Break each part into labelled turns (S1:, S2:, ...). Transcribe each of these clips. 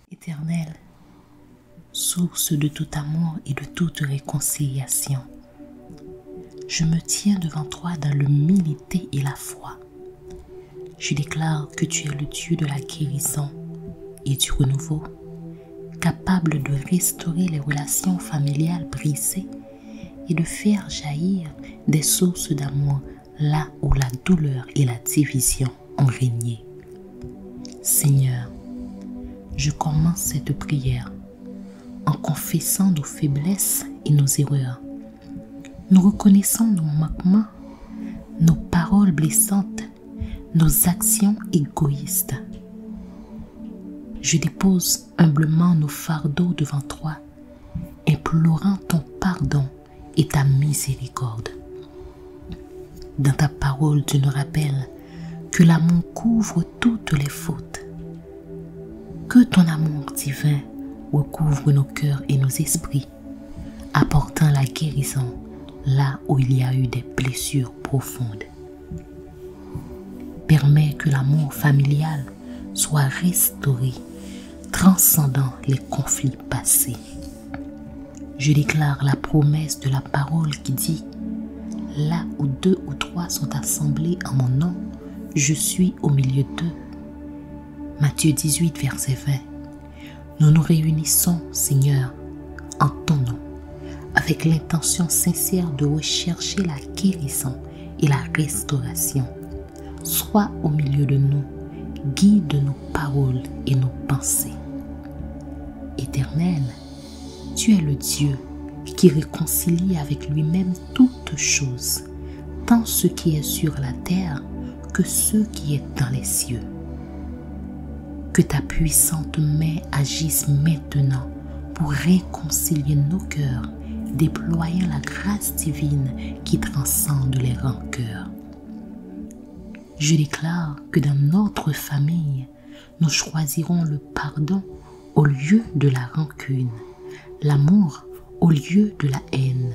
S1: Éternel, source de tout amour et de toute réconciliation, je me tiens devant toi dans l'humilité et la foi. Je déclare que tu es le Dieu de la guérison et du renouveau, capable de restaurer les relations familiales brisées et de faire jaillir des sources d'amour là où la douleur et la division ont régné. Seigneur, je commence cette prière en confessant nos faiblesses et nos erreurs. Nous reconnaissons nos manquements, nos paroles blessantes, nos actions égoïstes. Je dépose humblement nos fardeaux devant toi, implorant ton pardon et ta miséricorde. Dans ta parole, tu nous rappelles que l'amour couvre toutes les fautes. Que ton amour divin recouvre nos cœurs et nos esprits, apportant la guérison là où il y a eu des blessures profondes. Permets que l'amour familial soit restauré, transcendant les conflits passés. Je déclare la promesse de la parole qui dit « Là où 2 ou 3 sont assemblés en mon nom, je suis au milieu d'eux. » Matthieu 18, verset 20. Nous nous réunissons, Seigneur, en ton nom, avec l'intention sincère de rechercher la guérison et la restauration. Sois au milieu de nous, guide nos paroles et nos pensées. Éternel, tu es le Dieu qui réconcilie avec lui-même toutes choses, tant ce qui est sur la terre que ce qui est dans les cieux. Que ta puissante main agisse maintenant pour réconcilier nos cœurs, déployant la grâce divine qui transcende les rancœurs. Je déclare que dans notre famille, nous choisirons le pardon au lieu de la rancune, l'amour au lieu de la haine.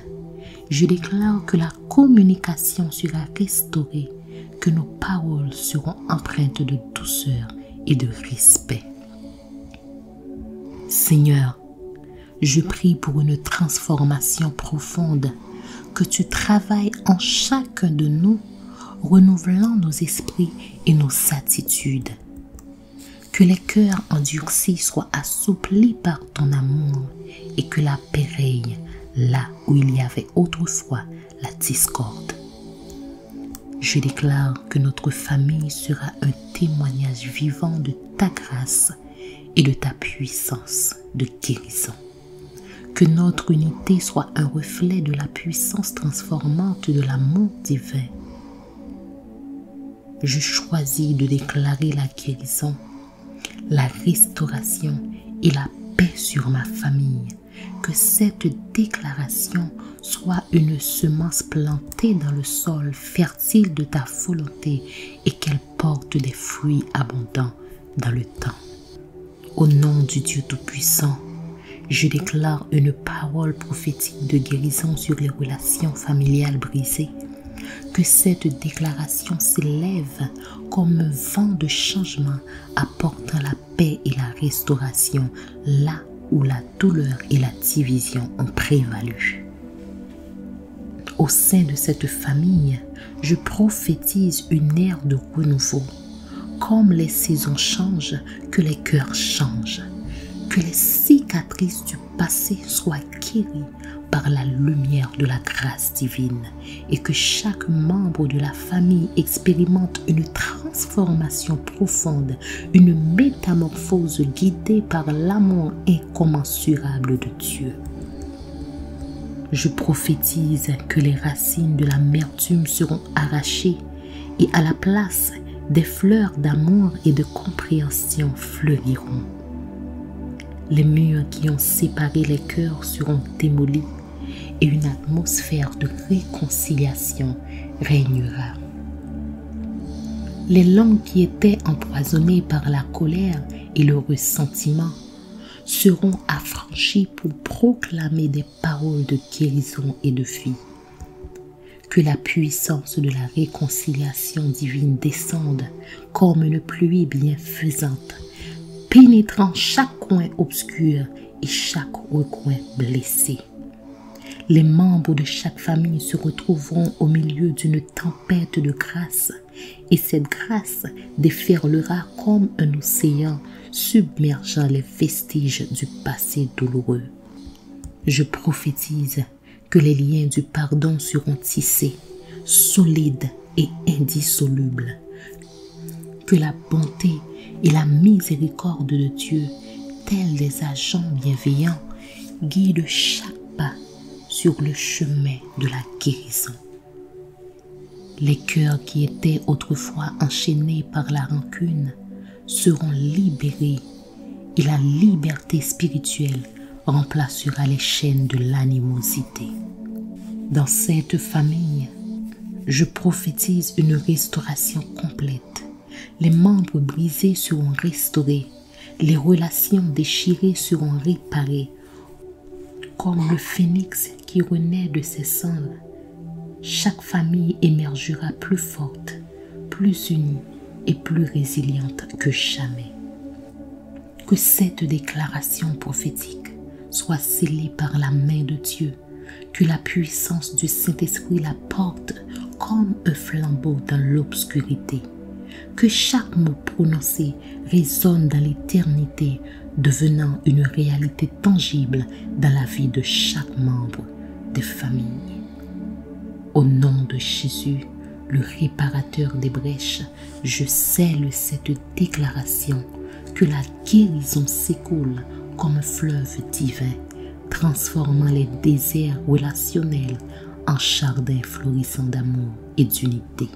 S1: Je déclare que la communication sera restaurée, que nos paroles seront empreintes de douceur et de respect. Seigneur, je prie pour une transformation profonde, que tu travailles en chacun de nous, renouvelant nos esprits et nos attitudes. Que les cœurs endurcis soient assouplis par ton amour et que la paix règne là où il y avait autrefois la discorde. Je déclare que notre famille sera un témoignage vivant de ta grâce et de ta puissance de guérison. Que notre unité soit un reflet de la puissance transformante de l'amour divin. Je choisis de déclarer la guérison, la restauration et la paix sur ma famille. Que cette déclaration soit une semence plantée dans le sol fertile de ta volonté et qu'elle porte des fruits abondants dans le temps. Au nom du Dieu Tout-Puissant, je déclare une parole prophétique de guérison sur les relations familiales brisées. Que cette déclaration s'élève comme un vent de changement apportant la paix et la restauration là où la douleur et la division ont prévalu. Au sein de cette famille, je prophétise une ère de renouveau. Comme les saisons changent, que les cœurs changent. Que les cicatrices du passé soient guéries par la lumière de la grâce divine et que chaque membre de la famille expérimente une transformation profonde, une métamorphose guidée par l'amour incommensurable de Dieu. Je prophétise que les racines de l'amertume seront arrachées et à la place, des fleurs d'amour et de compréhension fleuriront. Les murs qui ont séparé les cœurs seront démolis et une atmosphère de réconciliation régnera. Les langues qui étaient empoisonnées par la colère et le ressentiment seront affranchies pour proclamer des paroles de guérison et de vie. Que la puissance de la réconciliation divine descende comme une pluie bienfaisante, pénétrant chaque coin obscur et chaque recoin blessé. Les membres de chaque famille se retrouveront au milieu d'une tempête de grâce, et cette grâce déferlera comme un océan submergeant les vestiges du passé douloureux. Je prophétise que les liens du pardon seront tissés, solides et indissolubles, que la bonté et la miséricorde de Dieu, tels des agents bienveillants, guident chaque pas sur le chemin de la guérison. Les cœurs qui étaient autrefois enchaînés par la rancune seront libérés et la liberté spirituelle remplacera les chaînes de l'animosité. Dans cette famille, je prophétise une restauration complète. Les membres brisés seront restaurés, les relations déchirées seront réparées, comme le phénix qui renaît de ses cendres. Chaque famille émergera plus forte, plus unie et plus résiliente que jamais. Que cette déclaration prophétique soit scellée par la main de Dieu, que la puissance du Saint-Esprit la porte comme un flambeau dans l'obscurité, que chaque mot prononcé résonne dans l'éternité, devenant une réalité tangible dans la vie de chaque membre des familles. Au nom de Jésus, le réparateur des brèches, je scelle cette déclaration que la guérison s'écoule comme un fleuve divin, transformant les déserts relationnels en jardins florissants d'amour et d'unité.